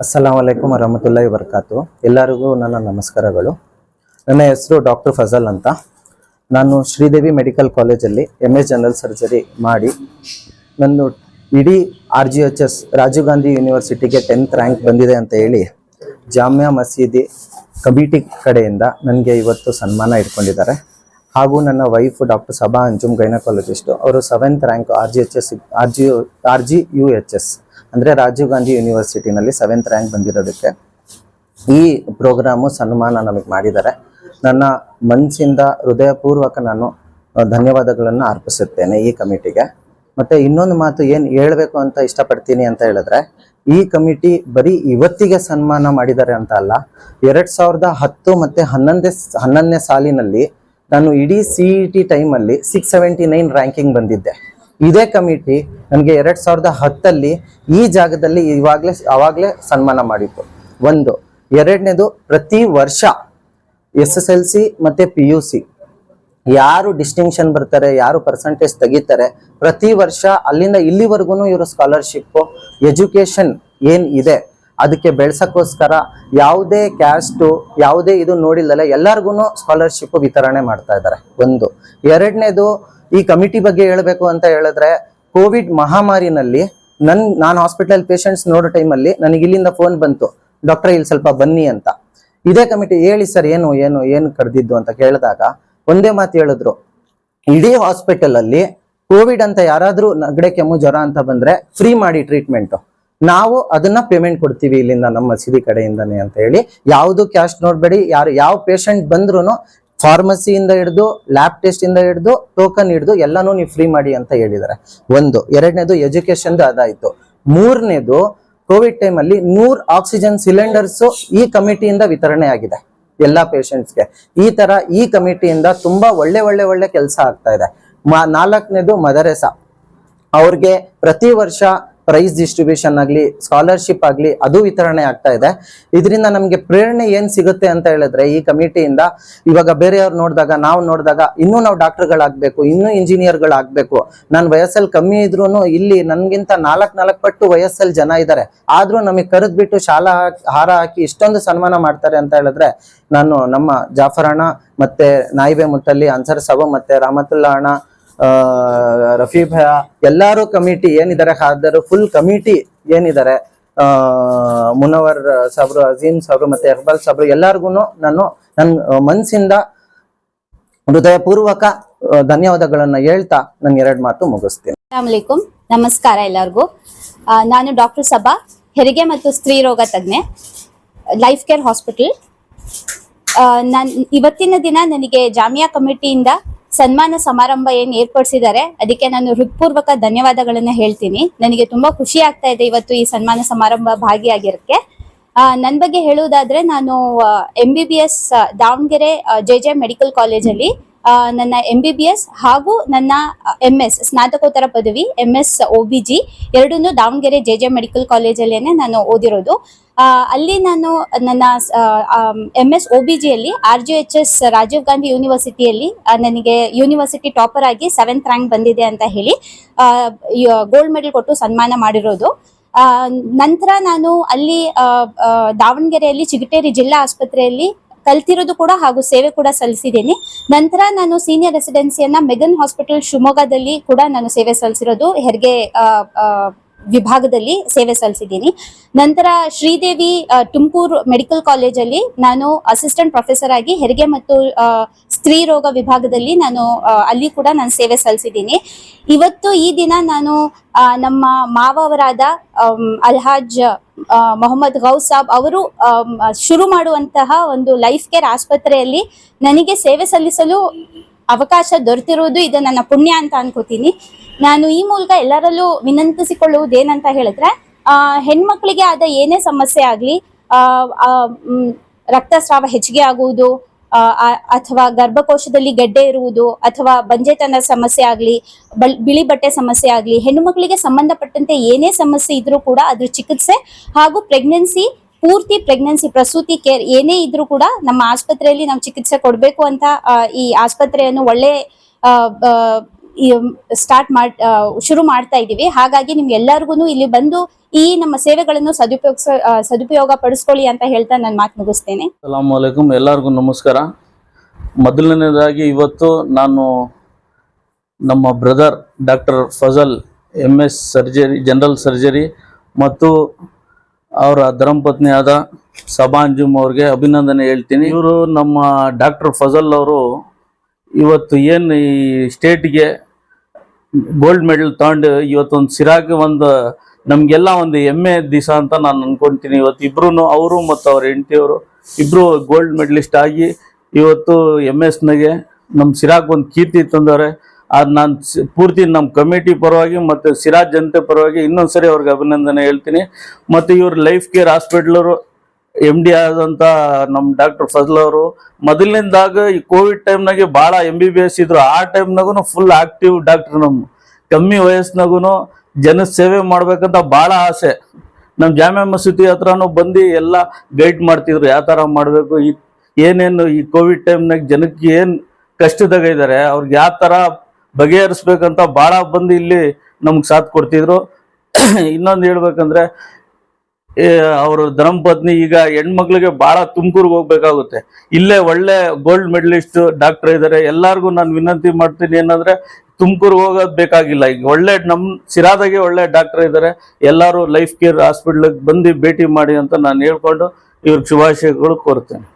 ಅಸ್ಸಲಾಂ ವಲೈಕುಂ ವರಹಮತುಲ್ಲಾಹಿ ವಬರಕಾತು. ಎಲ್ಲರಿಗೂ ನನ್ನ ನಮಸ್ಕಾರಗಳು. ನನ್ನ ಹೆಸರು ಡಾಕ್ಟರ್ ಫಜಲ್ ಅಂತ. ನಾನು ಶ್ರೀದೇವಿ ಮೆಡಿಕಲ್ ಕಾಲೇಜಲ್ಲಿ MS ಜನರಲ್ ಸರ್ಜರಿ ಮಾಡಿ ನನ್ನ ಇಡೀ RGHS ರಾಜೀವ್ ಗಾಂಧಿ ಯೂನಿವರ್ಸಿಟಿಗೆ 10th ರ್ಯಾಂಕ್ ಬಂದಿದೆ ಅಂತ ಹೇಳಿ ಜಾಮಿಯಾ ಮಸೀದಿ ಕಮಿಟಿ ಕಡೆಯಿಂದ ನನಗೆ ಇವತ್ತು ಸನ್ಮಾನ ಇಟ್ಕೊಂಡಿದ್ದಾರೆ. ಹಾಗೂ ನನ್ನ wife doctor Saba Anjum gynaecologist, ಅವರು 7th ರ್ಯಾಂಕ್ RGUHS ಅಂದರೆ ರಾಜೀವ್ ಗಾಂಧಿ ಯೂನಿವರ್ಸಿಟಿನಲ್ಲಿ 7th ರ್ಯಾಂಕ್ ಬಂದಿರೋದಕ್ಕೆ ಈ ಪ್ರೋಗ್ರಾಮು ಸನ್ಮಾನ ನಮಗೆ ಮಾಡಿದ್ದಾರೆ. ನನ್ನ ಮನಸ್ಸಿಂದ ಹೃದಯಪೂರ್ವಕ ನಾನು ಧನ್ಯವಾದಗಳನ್ನು ಅರ್ಪಿಸುತ್ತೇನೆ ಈ ಕಮಿಟಿಗೆ. ಮತ್ತು ಇನ್ನೊಂದು ಮಾತು ಏನು ಹೇಳಬೇಕು ಅಂತ ಇಷ್ಟಪಡ್ತೀನಿ ಅಂತ ಹೇಳಿದ್ರೆ, ಈ ಕಮಿಟಿ ಬರೀ ಇವತ್ತಿಗೆ ಸನ್ಮಾನ ಮಾಡಿದ್ದಾರೆ ಅಂತ ಅಲ್ಲ, 2010 ಮತ್ತು 11ನೇ ಸಾಲಿನಲ್ಲಿ ನಾನು ಇಡೀ CET ಟೈಮಲ್ಲಿ 679 ರ್ಯಾಂಕಿಂಗ್ ಬಂದಿದ್ದೆ. ಇದೇ ಕಮಿಟಿ ನನಗೆ 2010 ಈ ಜಾಗದಲ್ಲಿ ಆವಾಗಲೇ ಸನ್ಮಾನ ಮಾಡಿತ್ತು. ಒಂದು. ಎರಡನೇದು, ಪ್ರತಿ ವರ್ಷ SSLC ಮತ್ತು PUC ಯಾರು ಡಿಸ್ಟಿಂಕ್ಷನ್ ಬರ್ತಾರೆ, ಯಾರು ಪರ್ಸೆಂಟೇಜ್ ತೆಗಿತಾರೆ, ಪ್ರತಿ ವರ್ಷ ಅಲ್ಲಿಂದ ಇಲ್ಲಿವರೆಗೂ ಇವರು ಸ್ಕಾಲರ್ಶಿಪ್ಪು ಎಜುಕೇಷನ್ ಏನು ಇದೆ ಅದಕ್ಕೆ ಬೆಳೆಸೋಕ್ಕೋಸ್ಕರ ಯಾವುದೇ ಕ್ಯಾಸ್ಟು ಯಾವುದೇ ಇದು ನೋಡಿಲ್ಲಲ್ಲ ಎಲ್ಲರಿಗೂ ಸ್ಕಾಲರ್ಶಿಪ್ ವಿತರಣೆ ಮಾಡ್ತಾ ಇದ್ದಾರೆ. ಒಂದು. ಎರಡನೇದು, ಈ ಕಮಿಟಿ ಬಗ್ಗೆ ಹೇಳಬೇಕು ಅಂತ ಹೇಳಿದ್ರೆ, ಕೋವಿಡ್ ಮಹಾಮಾರಿನಲ್ಲಿ ನಾನು ಹಾಸ್ಪಿಟಲ್ ಪೇಷಂಟ್ಸ್ ನೋಡೋ ಟೈಮಲ್ಲಿ ನನಗೆ ಇಲ್ಲಿಂದ ಫೋನ್ ಬಂತು, ಡಾಕ್ಟರ್ ಇಲ್ಲಿ ಸ್ವಲ್ಪ ಬನ್ನಿ ಅಂತ. ಇದೇ ಕಮಿಟಿ ಹೇಳಿ ಸರ್ ಏನು ಕರೆದಿದ್ದು ಅಂತ ಕೇಳಿದಾಗ ಒಂದೇ ಮಾತು ಹೇಳಿದ್ರು, ಇಡೀ ಹಾಸ್ಪಿಟಲ್ ಅಲ್ಲಿ ಕೋವಿಡ್ ಅಂತ ಯಾರಾದ್ರೂ ನೆಗಡಿ ಕೆಮ್ಮು ಜ್ವರ ಅಂತ ಬಂದ್ರೆ ಫ್ರೀ ಮಾಡಿ ಟ್ರೀಟ್ಮೆಂಟ್, ನಾವು ಅದನ್ನ ಪೇಮೆಂಟ್ ಕೊಡ್ತೀವಿ ಇಲ್ಲಿಂದ ನಮ್ಮ ಮಸೀದಿ ಕಡೆಯಿಂದಾನೆ ಅಂತ ಹೇಳಿ. ಯಾವುದು ಕ್ಯಾಸ್ಟ್ ನೋಡ್ಬೇಡಿ, ಯಾವ ಪೇಷಂಟ್ ಬಂದ್ರು ಫಾರ್ಮಸಿಯಿಂದ ಹಿಡಿದು ಲ್ಯಾಬ್ ಟೆಸ್ಟ್ ಇಂದ ಹಿಡಿದು ಟೋಕನ್ ಹಿಡಿದು ಎಲ್ಲಾನು ನೀವು ಫ್ರೀ ಮಾಡಿ ಅಂತ ಹೇಳಿದ್ದಾರೆ. ಒಂದು. ಎರಡನೇದು, ಎಜುಕೇಶನ್ ಅದಾಯ್ತು. ಮೂರನೇದು, ಕೋವಿಡ್ ಟೈಮ್ ಅಲ್ಲಿ 100 ಆಕ್ಸಿಜನ್ ಸಿಲಿಂಡರ್ಸ್ ಈ ಕಮಿಟಿಯಿಂದ ವಿತರಣೆ ಆಗಿದೆ ಎಲ್ಲಾ ಪೇಷಂಟ್ಸ್ಗೆ. ಈ ತರ ಈ ಕಮಿಟಿಯಿಂದ ತುಂಬಾ ಒಳ್ಳೆ ಕೆಲಸ ಆಗ್ತಾ ಇದೆ. ನಾಲ್ಕನೇದು, ಮದರಸಾ ಅವ್ರಿಗೆ ಪ್ರತಿ ವರ್ಷ ಪ್ರೈಸ್ ಡಿಸ್ಟ್ರಿಬ್ಯೂಷನ್ ಆಗ್ಲಿ ಸ್ಕಾಲರ್ಶಿಪ್ ಆಗ್ಲಿ ಅದು ವಿತರಣೆ ಆಗ್ತಾ ಇದೆ. ಇದರಿಂದ ನಮ್ಗೆ ಪ್ರೇರಣೆ ಏನ್ ಸಿಗುತ್ತೆ ಅಂತ ಹೇಳಿದ್ರೆ, ಈ ಕಮಿಟಿಯಿಂದ ಇವಾಗ ಬೇರೆಯವ್ರು ನೋಡಿದಾಗ ನಾವು ಇನ್ನೂ ನಾವು ಡಾಕ್ಟರ್ಗಳಾಗ್ಬೇಕು, ಇನ್ನೂ ಇಂಜಿನಿಯರ್ಗಳಾಗ್ಬೇಕು. ನನ್ನ ವಯಸ್ಸಲ್ಲಿ ಕಮ್ಮಿ ಇದ್ರು ಇಲ್ಲಿ ನನ್ಗಿಂತ 4 ಪಟ್ಟು ವಯಸ್ಸಲ್ಲಿ ಜನ ಇದ್ದಾರೆ, ಆದ್ರೂ ನಮಗೆ ಕರೆದ್ಬಿಟ್ಟು ಶಾಲಾ ಹಾರ ಹಾಕಿ ಇಷ್ಟೊಂದು ಸನ್ಮಾನ ಮಾಡ್ತಾರೆ ಅಂತ ಹೇಳಿದ್ರೆ, ನಾನು ನಮ್ಮ ಜಾಫರ್ ಅಣ್ಣ ಮತ್ತೆ ನಾಯಿಬೆ ಮುತ್ತಲ್ಲಿ ಅನ್ಸರ್ ಸಾಬು ಮತ್ತೆ ರಹಮತುಲ್ಲಾ ಅಣ್ಣ ರಫೀ ಭಯ ಎಲ್ಲಾರು ಕಮಿಟಿ ಏನಿದ್ದಾರೆ, ಹಾದರು ಫುಲ್ ಕಮಿಟಿ ಏನಿದ್ದಾರೆ, ಮುನವರ್ ಸಾಬ್ರು, ಅಜೀಮ್ ಸಾಬ್ರು ಮತ್ತೆ ಇಕ್ಬಾಲ್ ಸಾಬ್ರು ಎಲ್ಲಾರ್ಗು ನಾನು ನನ್ನ ಮನಸ್ಸಿಂದ ಹೃದಯಪೂರ್ವಕ ಧನ್ಯವಾದಗಳನ್ನ ಹೇಳ್ತಾ ನನ್ನ 2 ಮಾತು ಮುಗಿಸ್ತೀನಿ. ಅಸ್ಸಲಾಮು ಅಲೈಕುಂ, ನಮಸ್ಕಾರ ಎಲ್ಲರಿಗೂ. ನಾನು ಡಾಕ್ಟರ್ ಸಬಾ, ಹೆರಿಗೆ ಮತ್ತು ಸ್ತ್ರೀ ರೋಗ ತಜ್ಞೆ, ಲೈಫ್ ಕೇರ್ ಹಾಸ್ಪಿಟಲ್. ಇವತ್ತಿನ ದಿನ ನನಗೆ ಜಾಮಿಯಾ ಕಮಿಟಿಯಿಂದ ಸನ್ಮಾನ ಸಮಾರಂಭ ಏನ್ ಏರ್ಪಡಿಸಿದ್ದಾರೆ ಅದಕ್ಕೆ ನಾನು ಹೃತ್ಪೂರ್ವಕ ಧನ್ಯವಾದಗಳನ್ನ ಹೇಳ್ತೀನಿ. ನನಗೆ ತುಂಬಾ ಖುಷಿ ಆಗ್ತಾ ಇದೆ ಇವತ್ತು ಈ ಸನ್ಮಾನ ಸಮಾರಂಭ ಭಾಗಿಯಾಗಿರಕ್ಕೆ. ನನ್ನ ಬಗ್ಗೆ ಹೇಳುವುದಾದ್ರೆ, ನಾನು MBBS ದಾವಣಗೆರೆ JJ ಮೆಡಿಕಲ್ ಕಾಲೇಜಲ್ಲಿ ನನ್ನ MBBS ಹಾಗೂ ನನ್ನ MS ಸ್ನಾತಕೋತ್ತರ ಪದವಿ MS OBG ಎರಡನ್ನೂ ದಾವಣಗೆರೆ JJ ಮೆಡಿಕಲ್ ಕಾಲೇಜಲ್ಲೇನೆ ನಾನು ಓದಿರೋದು. ಅಲ್ಲಿ ನಾನು ನನ್ನ MS OBG ಯಲ್ಲಿ RGHS ರಾಜೀವ್ ಗಾಂಧಿ ಯೂನಿವರ್ಸಿಟಿಯಲ್ಲಿ ನನಗೆ ಯೂನಿವರ್ಸಿಟಿ ಟಾಪರ್ ಆಗಿ 7th ರ್ಯಾಂಕ್ ಬಂದಿದೆ ಅಂತ ಹೇಳಿ ಗೋಲ್ಡ್ ಮೆಡಲ್ ಕೊಟ್ಟು ಸನ್ಮಾನ ಮಾಡಿರೋದು. ನಂತರ ನಾನು ಅಲ್ಲಿ ದಾವಣಗೆರೆಯಲ್ಲಿ ಚಿಗಟೇರಿ ಜಿಲ್ಲಾ ಆಸ್ಪತ್ರೆಯಲ್ಲಿ ಕಲ್ತಿರೋದು ಕೂಡ ಹಾಗೂ ಸೇವೆ ಕೂಡ ಸಲ್ಲಿಸಿದ್ದೀನಿ. ನಂತರ ನಾನು ಸೀನಿಯರ್ ರೆಸಿಡೆನ್ಸಿಯನ್ನ ಮೆಗನ್ ಹಾಸ್ಪಿಟಲ್ ಶಿವಮೊಗ್ಗದಲ್ಲಿ ಕೂಡ ನಾನು ಸೇವೆ ಸಲ್ಲಿಸಿರೋದು, ಹೆರಿಗೆ ವಿಭಾಗದಲ್ಲಿ ಸೇವೆ ಸಲ್ಲಿಸಿದ್ದೀನಿ. ನಂತರ ಶ್ರೀದೇವಿ ತುಮಕೂರು ಮೆಡಿಕಲ್ ಕಾಲೇಜಲ್ಲಿ ನಾನು ಅಸಿಸ್ಟೆಂಟ್ ಪ್ರೊಫೆಸರ್ ಆಗಿ ಹೆರಿಗೆ ಮತ್ತು ಸ್ತ್ರೀ ರೋಗ ವಿಭಾಗದಲ್ಲಿ ಅಲ್ಲಿ ಕೂಡ ನಾನು ಸೇವೆ ಸಲ್ಲಿಸಿದ್ದೀನಿ. ಇವತ್ತು ಈ ದಿನ ನಾನು ನಮ್ಮ ಮಾವವರಾದ ಅಲ್ಹಾಜ್ ಮೊಹಮ್ಮದ್ ಗೌಸ್ ಸಾಬ್ ಅವರು ಶುರು ಮಾಡುವಂತಹ ಒಂದು ಲೈಫ್ ಕೇರ್ ಆಸ್ಪತ್ರೆಯಲ್ಲಿ ನನಗೆ ಸೇವೆ ಸಲ್ಲಿಸಲು ಅವಕಾಶ ದೊರೆತಿರುವುದು ಇದು ನನ್ನ ಪುಣ್ಯ ಅಂತ ಅನ್ಕೋತೀನಿ. ನಾನು ಈ ಮೂಲಕ ಎಲ್ಲರಲ್ಲೂ ವಿನಂತಿಸಿಕೊಳ್ಳುವುದೇನಂತ ಹೇಳಿದ್ರೆ, ಹೆಣ್ಮಕ್ಳಿಗೆ ಆದ ಏನೇ ಸಮಸ್ಯೆ ಆಗ್ಲಿ, ರಕ್ತಸ್ರಾವ ಹೆಚ್ಚಿಗೆ ಆಗುವುದು ಅಥವಾ ಗರ್ಭಕೋಶದಲ್ಲಿ ಗೆಡ್ಡೆ ಇರುವುದು ಅಥವಾ ಬಂಜೆತನ ಸಮಸ್ಯೆ ಆಗ್ಲಿ, ಬಿಳಿ ಬಟ್ಟೆ ಸಮಸ್ಯೆ ಆಗ್ಲಿ, ಹೆಣ್ಣು ಮಕ್ಕಳಿಗೆ ಸಂಬಂಧಪಟ್ಟಂತೆ ಏನೇ ಸಮಸ್ಯೆ ಇದ್ರೂ ಕೂಡ ಅದ್ರ ಚಿಕಿತ್ಸೆ ಹಾಗೂ ಪೂರ್ತಿ ಪ್ರೆಗ್ನೆನ್ಸಿ ಪ್ರಸೂತಿ ಕೇರ್ ಏನೇ ಇದ್ರೂ ಕೂಡ ನಮ್ಮ ಆಸ್ಪತ್ರೆಯಲ್ಲಿ ನಾವು ಚಿಕಿತ್ಸೆ ಕೊಡಬೇಕು ಅಂತ ಈ ಆಸ್ಪತ್ರೆಯನ್ನು ಒಳ್ಳೆ ಶುರು ಮಾಡ್ತಾ ಇದೀವಿ. ಹಾಗಾಗಿ ನಿಮ್ಗೆ ಎಲ್ಲರಿಗೂ ಇಲ್ಲಿ ಬಂದು ಈ ನಮ್ಮ ಸೇವೆಗಳನ್ನು ಸದುಪಯೋಗ ಪಡಿಸ್ಕೊಳ್ಳಿ ಅಂತ ಹೇಳ್ತಾ ನಾನು ಮಾತು ಮುಗಿಸ್ತೇನೆ. ಅಸ್ಸಲಾಮು ಅಲೈಕುಂ, ಎಲ್ಲರಿಗೂ ನಮಸ್ಕಾರ. ಮೊದಲನೇದಾಗಿ ಇವತ್ತು ನಾನು ನಮ್ಮ brother doctor Fazal MS surgery, general surgery ಮತ್ತು ಅವರ ಧರ್ಮಪತ್ನಿಯಾದ ಸಬಾ ಅಂಜುಮ್ ಅವ್ರಿಗೆ ಅಭಿನಂದನೆ ಹೇಳ್ತೀನಿ. ಇವರು ನಮ್ಮ ಡಾಕ್ಟರ್ ಫಜಲ್ ಅವರು ಇವತ್ತು ಏನು ಈ ಸ್ಟೇಟ್ಗೆ ಗೋಲ್ಡ್ ಮೆಡಲ್ ತಗೊಂಡು ಇವತ್ತೊಂದು ಸಿರಾಗೆ ಒಂದು ನಮಗೆಲ್ಲ ಒಂದು ಹೆಮ್ಮೆ ದಿವಸ ಅಂತ ನಾನು ಅನ್ಕೊಂತೀನಿ. ಇವತ್ತು ಇಬ್ರು, ಅವರು ಮತ್ತು ಅವ್ರ ಹೆಂಡತಿಯವರು ಇಬ್ಬರು ಗೋಲ್ಡ್ ಮೆಡಲಿಸ್ಟ್ ಆಗಿ ಇವತ್ತು MS-ನಾಗೆ ನಮ್ಮ ಸಿರಾಗ್ ಒಂದು ಕೀರ್ತಿ ತಂದವ್ರೆ. ಅದು ನಾನು ಪೂರ್ತಿ ನಮ್ಮ ಕಮಿಟಿ ಪರವಾಗಿ ಮತ್ತು ಸಿರಾಜ್ ಜನತೆ ಪರವಾಗಿ ಇನ್ನೊಂದ್ಸರಿ ಅವ್ರಿಗೆ ಅಭಿನಂದನೆ ಹೇಳ್ತೀನಿ. ಮತ್ತು ಇವ್ರ ಲೈಫ್ ಕೇರ್ ಹಾಸ್ಪಿಟ್ಲವರು MD ಆದಂಥ ನಮ್ಮ ಡಾಕ್ಟರ್ ಫಜಲ್ ಅವರು ಮೊದಲಿನಿಂದಾಗ ಈ ಕೋವಿಡ್ ಟೈಮ್ನಾಗೆ ಭಾಳ MBBS ಇದ್ರು. ಆ ಟೈಮ್ನಾಗೂ ಫುಲ್ ಆಕ್ಟಿವ್ ಡಾಕ್ಟರ್. ನಮ್ಮ ಕಮ್ಮಿ ವಯಸ್ಸಿನಾಗೂ ಜನ ಸೇವೆ ಮಾಡ್ಬೇಕಂತ ಭಾಳ ಆಸೆ. ನಮ್ಮ ಜಾಮಿಯಾ ಮಸೀದಿ ಹತ್ರನೂ ಬಂದು ಎಲ್ಲ ಗೈಡ್ ಮಾಡ್ತಿದ್ರು, ಯಾವ ಥರ ಮಾಡಬೇಕು, ಏನೇನು ಈ ಕೋವಿಡ್ ಟೈಮ್ನಾಗ ಜನಕ್ಕೆ ಏನು ಕಷ್ಟದಾಗ ಇದ್ದಾರೆ ಅವ್ರಿಗೆ ಯಾವ ಥರ ಬಗೆಹರಿಸ್ಬೇಕಂತ ಭಾಳ ಬಂದು ಇಲ್ಲಿ ನಮ್ಗೆ ಸಾಥ್ ಕೊಡ್ತಿದ್ರು. ಇನ್ನೊಂದು ಹೇಳ್ಬೇಕಂದ್ರೆ ಅವರು ಧರ್ಮಪತ್ನಿ ಈಗ ಹೆಣ್ಮಕ್ಳಿಗೆ ಭಾಳ ತುಮಕೂರಿಗೆ ಹೋಗ್ಬೇಕಾಗುತ್ತೆ. ಇಲ್ಲೇ ಒಳ್ಳೆ ಗೋಲ್ಡ್ ಮೆಡಲಿಸ್ಟ್ ಡಾಕ್ಟರ್ ಇದ್ದಾರೆ. ಎಲ್ಲರಿಗೂ ನಾನು ವಿನಂತಿ ಮಾಡ್ತೀನಿ ಏನಂದ್ರೆ ತುಮಕೂರಿಗೆ ಹೋಗೋದು ಬೇಕಾಗಿಲ್ಲ. ಈಗ ಒಳ್ಳೆ ನಮ್ಮ ಸಿರಾದಾಗೆ ಒಳ್ಳೆ ಡಾಕ್ಟರ್ ಇದ್ದಾರೆ. ಎಲ್ಲರೂ ಲೈಫ್ ಕೇರ್ ಹಾಸ್ಪಿಟ್ಲಿಗೆ ಬಂದು ಭೇಟಿ ಮಾಡಿ ಅಂತ ನಾನು ಹೇಳ್ಕೊಂಡು ಇವ್ರಿಗೆ ಶುಭಾಶಯಗಳು ಕೋರ್ತೇನೆ.